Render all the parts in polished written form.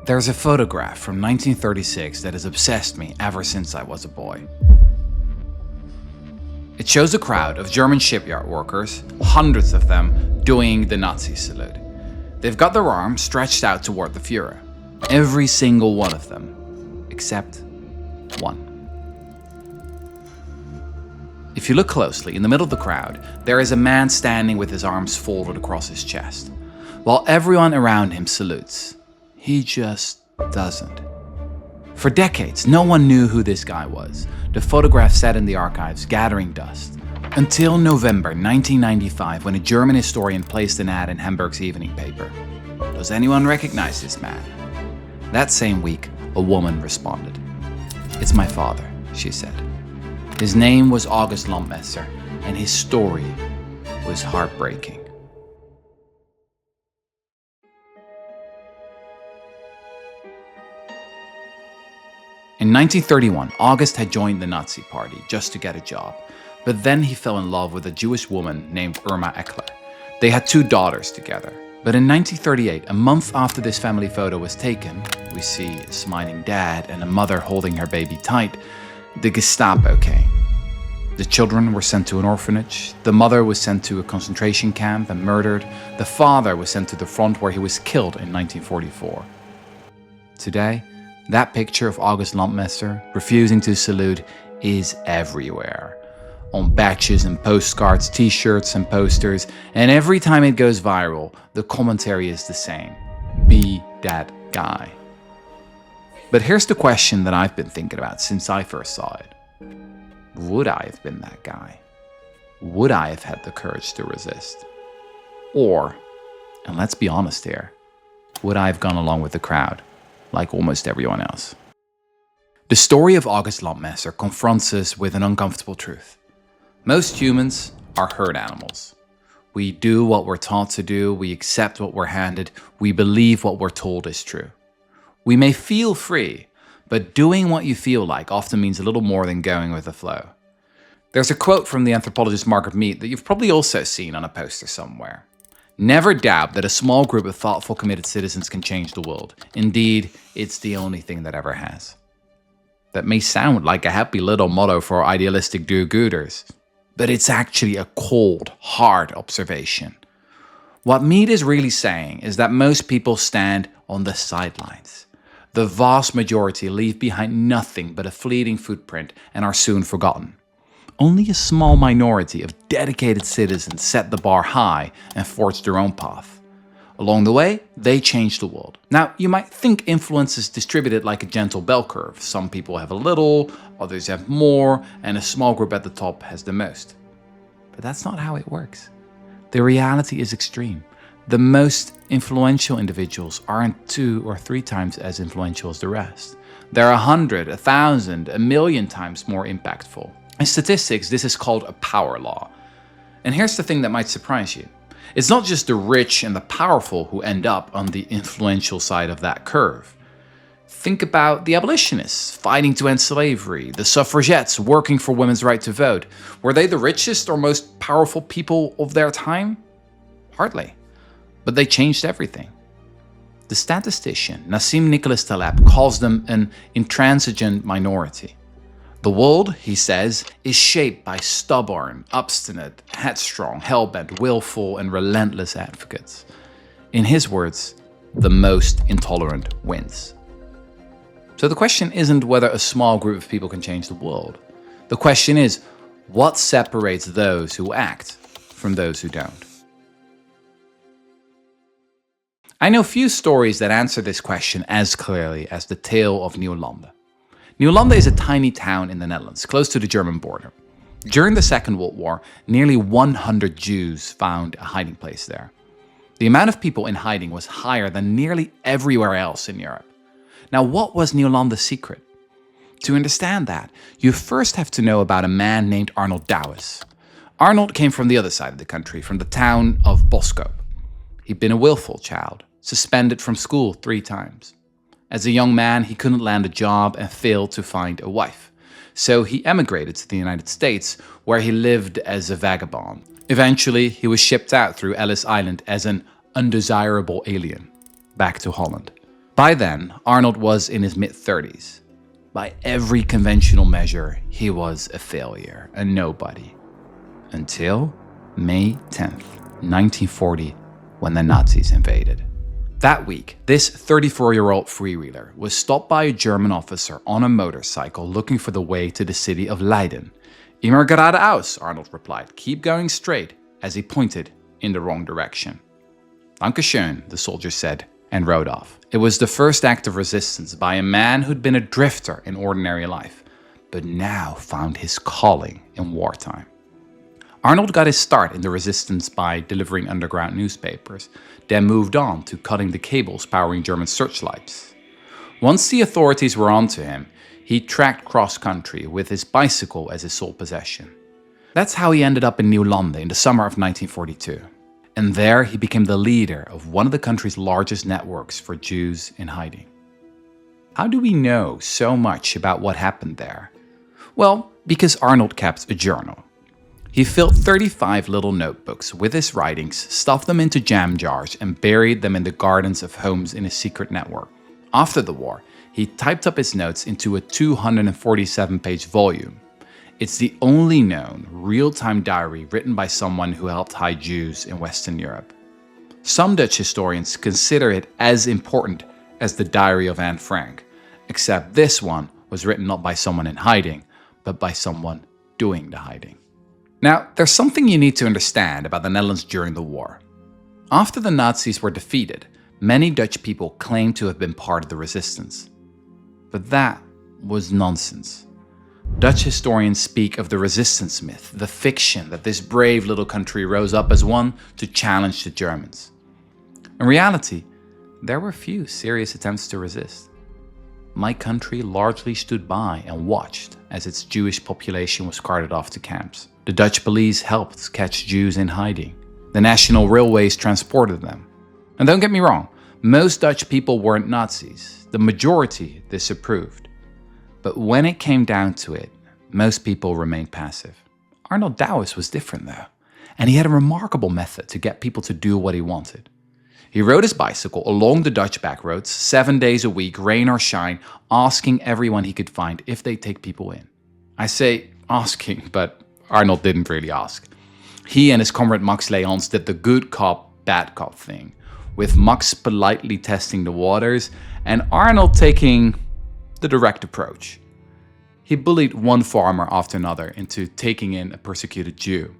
There's a photograph from 1936 that has obsessed me ever since I was a boy. It shows a crowd of German shipyard workers, hundreds of them, doing the Nazi salute. They've got their arms stretched out toward the Führer. Every single one of them, except one. If you look closely, in the middle of the crowd, there is a man standing with his arms folded across his chest. While everyone around him salutes, he just doesn't. For decades, no one knew who this guy was. The photograph sat in the archives, gathering dust. Until November 1995, when a German historian placed an ad in Hamburg's evening paper. Does anyone recognize this man? That same week, a woman responded. "It's my father," she said. His name was August Landmesser, and his story was heartbreaking. In 1931, August had joined the Nazi Party just to get a job, but then he fell in love with a Jewish woman named Irma Eckler. They had 2 daughters together, but in 1938, a month after this family photo was taken, we see a smiling dad and a mother holding her baby tight, the Gestapo came. The children were sent to an orphanage, the mother was sent to a concentration camp and murdered, the father was sent to the front where he was killed in 1944. Today, that picture of August Landmesser refusing to salute is everywhere. On badges and postcards, t-shirts and posters, and every time it goes viral, the commentary is the same. Be that guy. But here's the question that I've been thinking about since I first saw it. Would I have been that guy? Would I have had the courage to resist? Or, and let's be honest here, would I have gone along with the crowd? Like almost everyone else. The story of August Landmesser confronts us with an uncomfortable truth. Most humans are herd animals. We do what we're taught to do, we accept what we're handed, we believe what we're told is true. We may feel free, but doing what you feel like often means a little more than going with the flow. There's a quote from the anthropologist Margaret Mead that you've probably also seen on a poster somewhere. "Never doubt that a small group of thoughtful, committed citizens can change the world. Indeed, it's the only thing that ever has." That may sound like a happy little motto for idealistic do-gooders, but it's actually a cold, hard observation. What Mead is really saying is that most people stand on the sidelines. The vast majority leave behind nothing but a fleeting footprint and are soon forgotten. Only a small minority of dedicated citizens set the bar high and forged their own path. Along the way, they changed the world. Now, you might think influence is distributed like a gentle bell curve. Some people have a little, others have more, and a small group at the top has the most. But that's not how it works. The reality is extreme. The most influential individuals aren't 2 or 3 times as influential as the rest. They're 100, 1,000, 1,000,000 times more impactful. In statistics, this is called a power law. And here's the thing that might surprise you. It's not just the rich and the powerful who end up on the influential side of that curve. Think about the abolitionists fighting to end slavery, the suffragettes working for women's right to vote. Were they the richest or most powerful people of their time? Hardly. But they changed everything. The statistician Nassim Nicholas Taleb calls them an intransigent minority. The world, he says, is shaped by stubborn, obstinate, headstrong, hell-bent, willful, and relentless advocates. In his words, the most intolerant wins. So the question isn't whether a small group of people can change the world. The question is, what separates those who act from those who don't? I know few stories that answer this question as clearly as the tale of Nieuwlande. Nieuwlande is a tiny town in the Netherlands, close to the German border. During the Second World War, nearly 100 Jews found a hiding place there. The amount of people in hiding was higher than nearly everywhere else in Europe. Now, what was Nieuwlande's secret? To understand that, you first have to know about a man named Arnold Douwes. Arnold came from the other side of the country, from the town of Boskoop. He'd been a willful child, suspended from school 3 times. As a young man, he couldn't land a job and failed to find a wife. So he emigrated to the United States, where he lived as a vagabond. Eventually, he was shipped out through Ellis Island as an undesirable alien, back to Holland. By then, Arnold was in his mid-30s. By every conventional measure, he was a failure, a nobody. Until May 10th, 1940, when the Nazis invaded. That week, this 34-year-old freewheeler was stopped by a German officer on a motorcycle looking for the way to the city of Leiden. Immer geradeaus, Arnold replied. Keep going straight, as he pointed in the wrong direction. Dankeschön, the soldier said, and rode off. It was the first act of resistance by a man who'd been a drifter in ordinary life, but now found his calling in wartime. Arnold got his start in the resistance by delivering underground newspapers, then moved on to cutting the cables powering German searchlights. Once the authorities were onto him, he tracked cross-country with his bicycle as his sole possession. That's how he ended up in Nieuwlande in the summer of 1942. And there he became the leader of one of the country's largest networks for Jews in hiding. How do we know so much about what happened there? Well, because Arnold kept a journal. He filled 35 little notebooks with his writings, stuffed them into jam jars, and buried them in the gardens of homes in his secret network. After the war, he typed up his notes into a 247-page volume. It's the only known real-time diary written by someone who helped hide Jews in Western Europe. Some Dutch historians consider it as important as the Diary of Anne Frank, except this one was written not by someone in hiding, but by someone doing the hiding. Now, there's something you need to understand about the Netherlands during the war. After the Nazis were defeated, many Dutch people claimed to have been part of the resistance. But that was nonsense. Dutch historians speak of the resistance myth, the fiction that this brave little country rose up as one to challenge the Germans. In reality, there were few serious attempts to resist. My country largely stood by and watched as its Jewish population was carted off to camps. The Dutch police helped catch Jews in hiding. The national railways transported them. And don't get me wrong, most Dutch people weren't Nazis. The majority disapproved. But when it came down to it, most people remained passive. Arnold Douwes was different though, and he had a remarkable method to get people to do what he wanted. He rode his bicycle along the Dutch backroads 7 days a week, rain or shine, asking everyone he could find if they'd take people in. I say asking, but Arnold didn't really ask. He and his comrade Max Léons did the good cop, bad cop thing, with Max politely testing the waters and Arnold taking the direct approach. He bullied one farmer after another into taking in a persecuted Jew,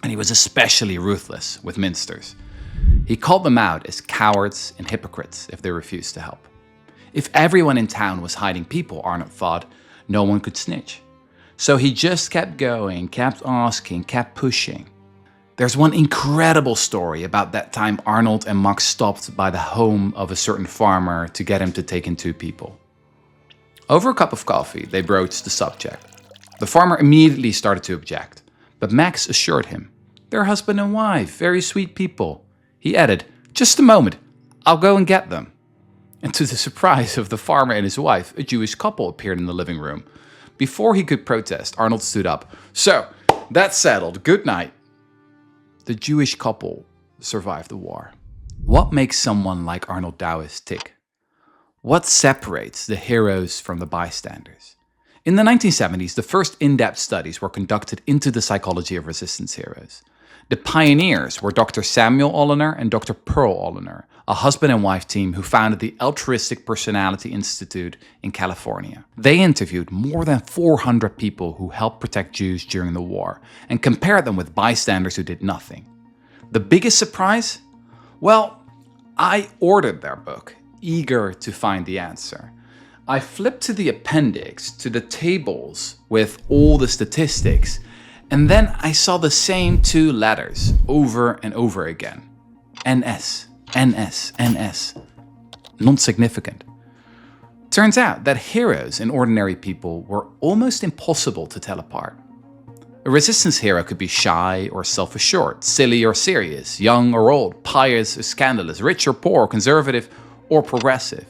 and he was especially ruthless with minsters. He called them out as cowards and hypocrites if they refused to help. If everyone in town was hiding people, Arnold thought, no one could snitch. So he just kept going, kept asking, kept pushing. There's one incredible story about that time Arnold and Max stopped by the home of a certain farmer to get him to take in 2 people. Over a cup of coffee, they broached the subject. The farmer immediately started to object, but Max assured him, they're husband and wife, very sweet people. He added, just a moment, I'll go and get them. And to the surprise of the farmer and his wife, a Jewish couple appeared in the living room. Before he could protest, Arnold stood up. So, that's settled. Good night. The Jewish couple survived the war. What makes someone like Arnold Douwes tick? What separates the heroes from the bystanders? In the 1970s, the first in-depth studies were conducted into the psychology of resistance heroes. The pioneers were Dr. Samuel Ollener and Dr. Pearl Ollener, a husband and wife team who founded the Altruistic Personality Institute in California. They interviewed more than 400 people who helped protect Jews during the war and compared them with bystanders who did nothing. The biggest surprise? Well, I ordered their book, eager to find the answer. I flipped to the appendix, to the tables with all the statistics, and then I saw the same 2 letters over and over again. NS, NS, NS. Non-significant. Turns out that heroes and ordinary people were almost impossible to tell apart. A resistance hero could be shy or self-assured, silly or serious, young or old, pious or scandalous, rich or poor, conservative or progressive.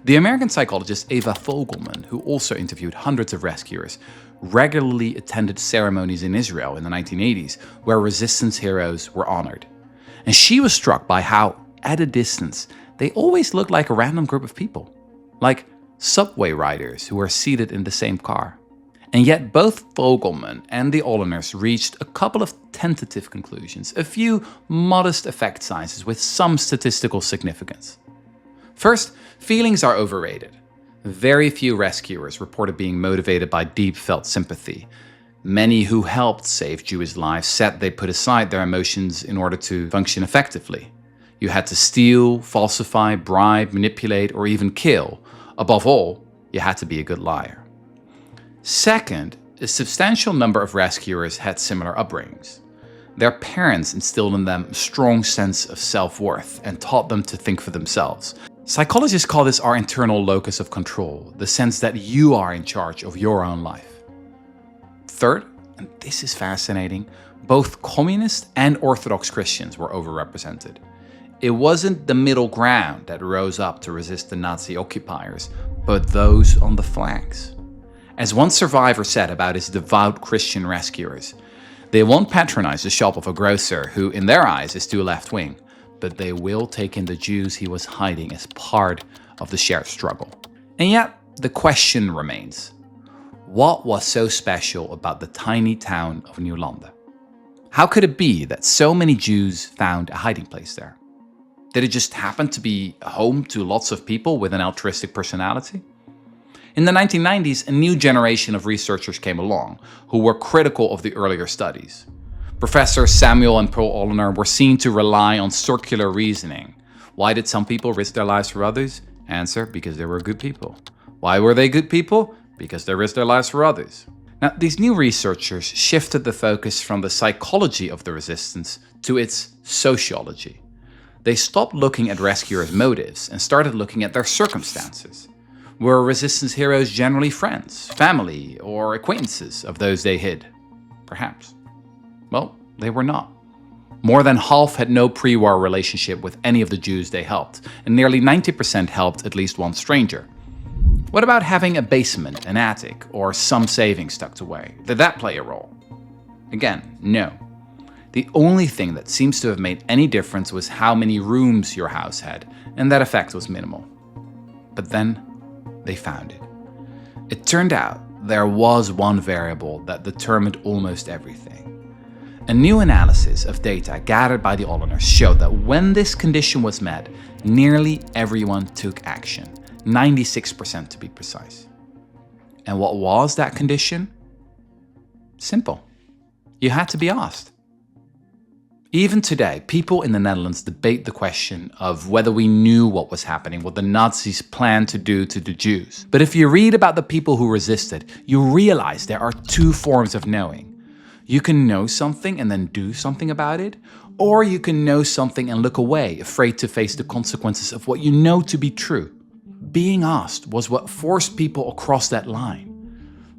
The American psychologist Eva Fogelman, who also interviewed hundreds of rescuers, regularly attended ceremonies in Israel in the 1980s where resistance heroes were honored. And she was struck by how, at a distance, they always looked like a random group of people, like subway riders who were seated in the same car. And yet both Vogelmann and the Olleners reached a couple of tentative conclusions, a few modest effect sizes with some statistical significance. First, feelings are overrated. Very few rescuers reported being motivated by deep felt sympathy. Many who helped save Jewish lives said they put aside their emotions in order to function effectively. You had to steal, falsify, bribe, manipulate, or even kill. Above all, you had to be a good liar. Second, a substantial number of rescuers had similar upbringings. Their parents instilled in them a strong sense of self-worth and taught them to think for themselves. Psychologists call this our internal locus of control, the sense that you are in charge of your own life. Third, and this is fascinating, both communist and Orthodox Christians were overrepresented. It wasn't the middle ground that rose up to resist the Nazi occupiers, but those on the flanks. As one survivor said about his devout Christian rescuers, they won't patronize the shop of a grocer who, in their eyes, is too left-wing, but they will take in the Jews he was hiding as part of the shared struggle. And yet, the question remains, what was so special about the tiny town of Nieuwlande? How could it be that so many Jews found a hiding place there? Did it just happen to be home to lots of people with an altruistic personality? In the 1990s, a new generation of researchers came along who were critical of the earlier studies. Professors Samuel and Paul Ollener were seen to rely on circular reasoning. Why did some people risk their lives for others? Answer, because they were good people. Why were they good people? Because they risked their lives for others. Now, these new researchers shifted the focus from the psychology of the resistance to its sociology. They stopped looking at rescuers' motives and started looking at their circumstances. Were resistance heroes generally friends, family, or acquaintances of those they hid? Perhaps. Well, they were not. More than half had no pre-war relationship with any of the Jews they helped, and nearly 90% helped at least one stranger. What about having a basement, an attic, or some savings tucked away? Did that play a role? Again, no. The only thing that seems to have made any difference was how many rooms your house had, and that effect was minimal. But then, they found it. It turned out there was one variable that determined almost everything. A new analysis of data gathered by the Olleners showed that when this condition was met, nearly everyone took action, 96% to be precise. And what was that condition? Simple. You had to be asked. Even today, people in the Netherlands debate the question of whether we knew what was happening, what the Nazis planned to do to the Jews. But if you read about the people who resisted, you realize there are two forms of knowing. You can know something and then do something about it, or you can know something and look away, afraid to face the consequences of what you know to be true. Being asked was what forced people across that line.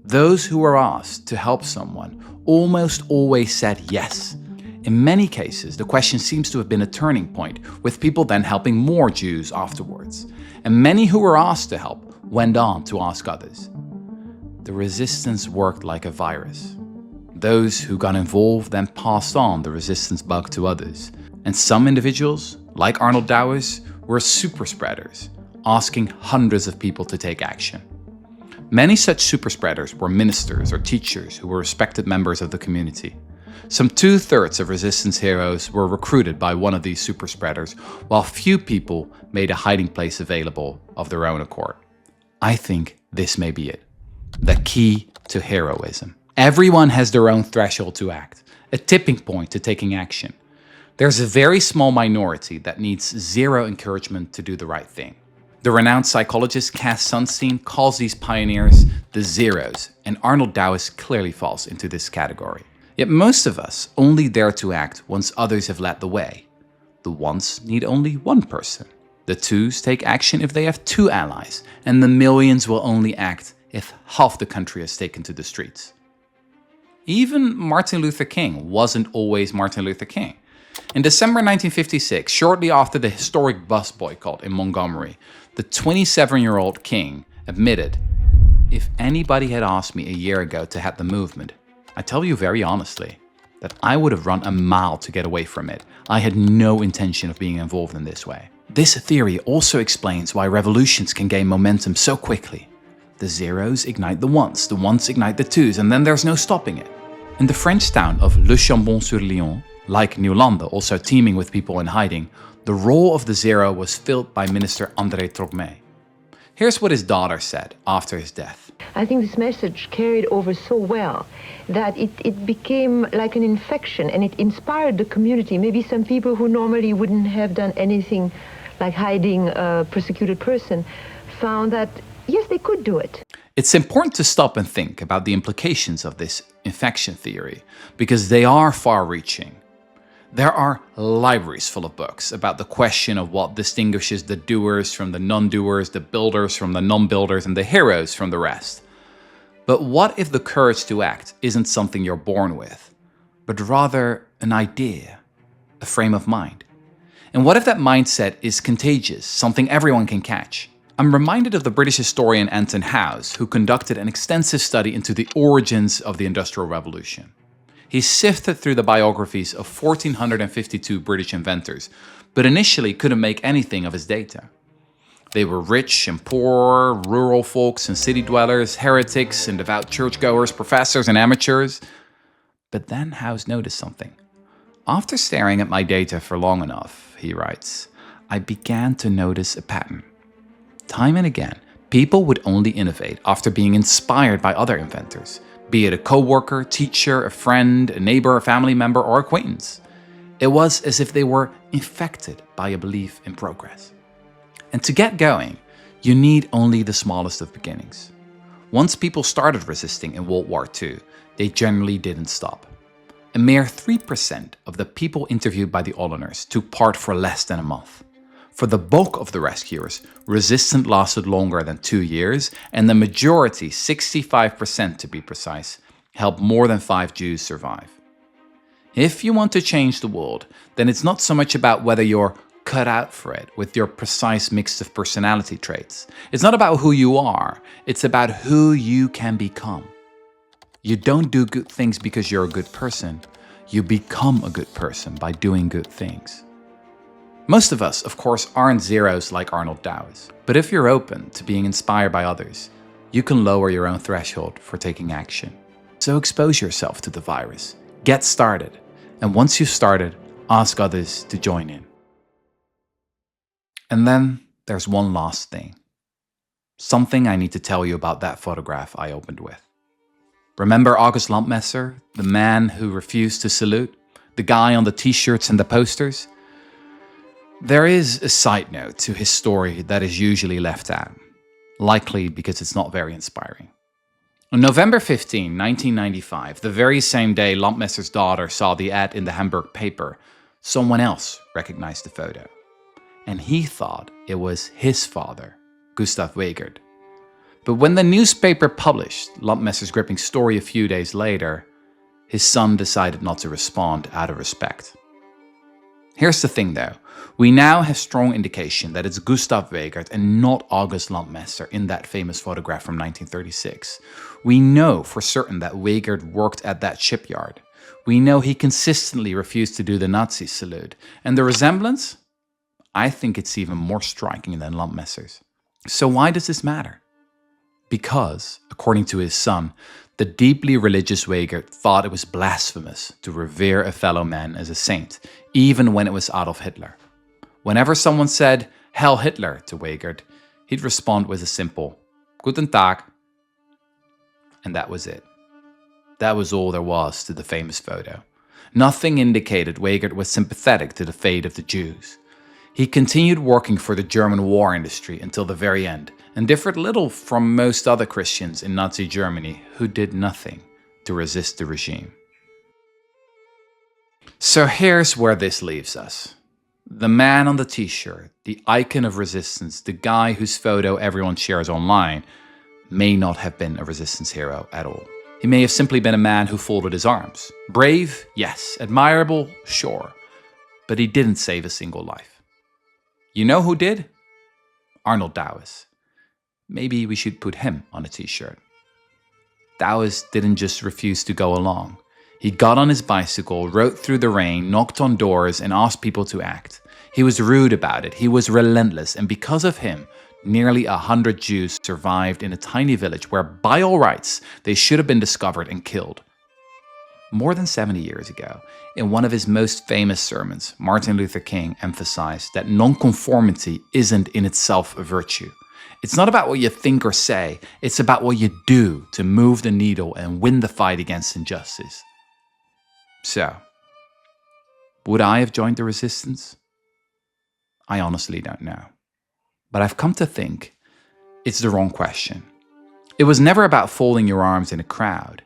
Those who were asked to help someone almost always said yes. In many cases, the question seems to have been a turning point, with people then helping more Jews afterwards. And many who were asked to help went on to ask others. The resistance worked like a virus. Those who got involved then passed on the resistance bug to others. And some individuals, like Arnold Douwes, were super spreaders, asking hundreds of people to take action. Many such super spreaders were ministers or teachers who were respected members of the community. Some 2/3 of resistance heroes were recruited by one of these super spreaders, while few people made a hiding place available of their own accord. I think this may be it. The key to heroism. Everyone has their own threshold to act, a tipping point to taking action. There's a very small minority that needs zero encouragement to do the right thing. The renowned psychologist Cass Sunstein calls these pioneers the zeros, and Arnold Douwes clearly falls into this category. Yet most of us only dare to act once others have led the way. The ones need only one person. The twos take action if they have two allies, and the millions will only act if half the country has taken to the streets. Even Martin Luther King wasn't always Martin Luther King. In December 1956, shortly after the historic bus boycott in Montgomery, the 27-year-old King admitted, "If anybody had asked me a year ago to head the movement, I tell you very honestly that I would have run a mile to get away from it. I had no intention of being involved in this way." This theory also explains why revolutions can gain momentum so quickly. The zeros ignite the ones ignite the twos, and then there's no stopping it. In the French town of Le Chambon-sur-Léon, like Nieuwlande, also teeming with people in hiding, the role of the zero was filled by Minister André Trogmé. Here's what his daughter said after his death. I think this message carried over so well that it became like an infection, and it inspired the community. Maybe some people who normally wouldn't have done anything like hiding a persecuted person found that, yes, they could do it. It's important to stop and think about the implications of this infection theory, because they are far-reaching. There are libraries full of books about the question of what distinguishes the doers from the non-doers, the builders from the non-builders, and the heroes from the rest. But what if the courage to act isn't something you're born with, but rather an idea, a frame of mind? And what if that mindset is contagious, something everyone can catch? I'm reminded of the British historian Anton Howes, who conducted an extensive study into the origins of the Industrial Revolution. He sifted through the biographies of 1,452 British inventors, but initially couldn't make anything of his data. They were rich and poor, rural folks and city dwellers, heretics and devout churchgoers, professors and amateurs. But then Howes noticed something. After staring at my data for long enough, he writes, I began to notice a pattern. Time and again, people would only innovate after being inspired by other inventors, be it a co-worker, teacher, a friend, a neighbor, a family member, or acquaintance. It was as if they were infected by a belief in progress. And to get going, you need only the smallest of beginnings. Once people started resisting in World War II, they generally didn't stop. A mere 3% of the people interviewed by the Hollanders took part for less than a month. For the bulk of the rescuers, resistance lasted longer than 2 years, and the majority, 65% to be precise, helped more than 5 Jews survive. If you want to change the world, then it's not so much about whether you're cut out for it with your precise mix of personality traits. It's not about who you are, it's about who you can become. You don't do good things because you're a good person. You become a good person by doing good things. Most of us, of course, aren't zeros like Arnold Douwes. But if you're open to being inspired by others, you can lower your own threshold for taking action. So expose yourself to the virus. Get started. And once you've started, ask others to join in. And then there's one last thing. Something I need to tell you about that photograph I opened with. Remember August Landmesser, the man who refused to salute? The guy on the t-shirts and the posters? There is a side note to his story that is usually left out, likely because it's not very inspiring. On November 15, 1995, the very same day Landmesser's daughter saw the ad in the Hamburg paper, someone else recognized the photo. And he thought it was his father, Gustav Weigert. But when the newspaper published Landmesser's gripping story a few days later, his son decided not to respond out of respect. Here's the thing though, we now have strong indication that it's Gustav Weigert and not August Landmesser in that famous photograph from 1936. We know for certain that Weigert worked at that shipyard. We know he consistently refused to do the Nazi salute. And the resemblance? I think it's even more striking than Landmesser's. So why does this matter? Because, according to his son, the deeply religious Weigert thought it was blasphemous to revere a fellow man as a saint, even when it was Adolf Hitler. Whenever someone said, "Heil Hitler," to Weigert, he'd respond with a simple, "Guten Tag." And that was it. That was all there was to the famous photo. Nothing indicated Weigert was sympathetic to the fate of the Jews. He continued working for the German war industry until the very end, and differed little from most other Christians in Nazi Germany who did nothing to resist the regime. So here's where this leaves us. The man on the t-shirt, the icon of resistance, the guy whose photo everyone shares online, may not have been a resistance hero at all. He may have simply been a man who folded his arms. Brave, yes. Admirable, sure. But he didn't save a single life. You know who did? Arnold Douwes. Maybe we should put him on a t-shirt. Douwes didn't just refuse to go along. He got on his bicycle, rode through the rain, knocked on doors, and asked people to act. He was rude about it, he was relentless, and because of him, nearly 100 Jews survived in a tiny village where, by all rights, they should have been discovered and killed. More than 70 years ago, in one of his most famous sermons, Martin Luther King emphasized that nonconformity isn't in itself a virtue. It's not about what you think or say, it's about what you do to move the needle and win the fight against injustice. So, would I have joined the resistance? I honestly don't know. But I've come to think it's the wrong question. It was never about folding your arms in a crowd.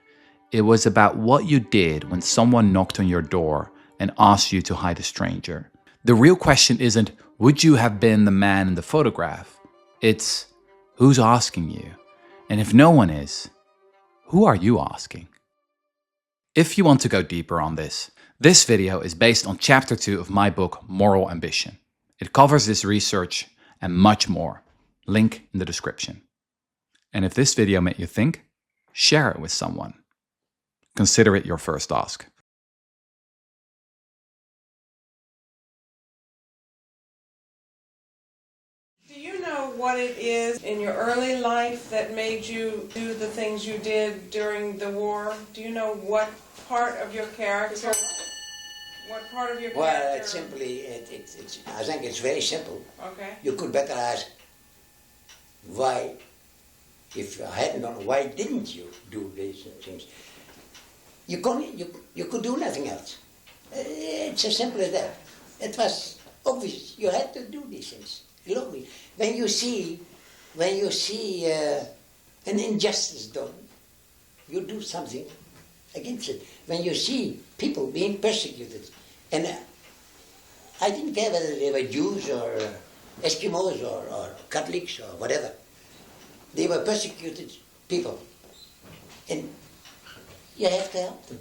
It was about what you did when someone knocked on your door and asked you to hide a stranger. The real question isn't, would you have been the man in the photograph? It's, who's asking you? And if no one is, who are you asking? If you want to go deeper on this video is based on chapter 2 of my book, Moral Ambition. It covers this research and much more. Link in the description. And if this video made you think, share it with someone. Consider it your first ask. Do you know what it is in your early life that made you do the things you did during the war? Do you know what part of your character? Well, it's simply, I think it's very simple. Okay. You could better ask, why, if you hadn't done, why didn't you do these things? You could do nothing else. It's as simple as that. It was obvious. You had to do these things. Look, when you see an injustice done, you do something against it. When you see people being persecuted, and I didn't care whether they were Jews or Eskimos or Catholics or whatever, they were persecuted people, and you have to help them.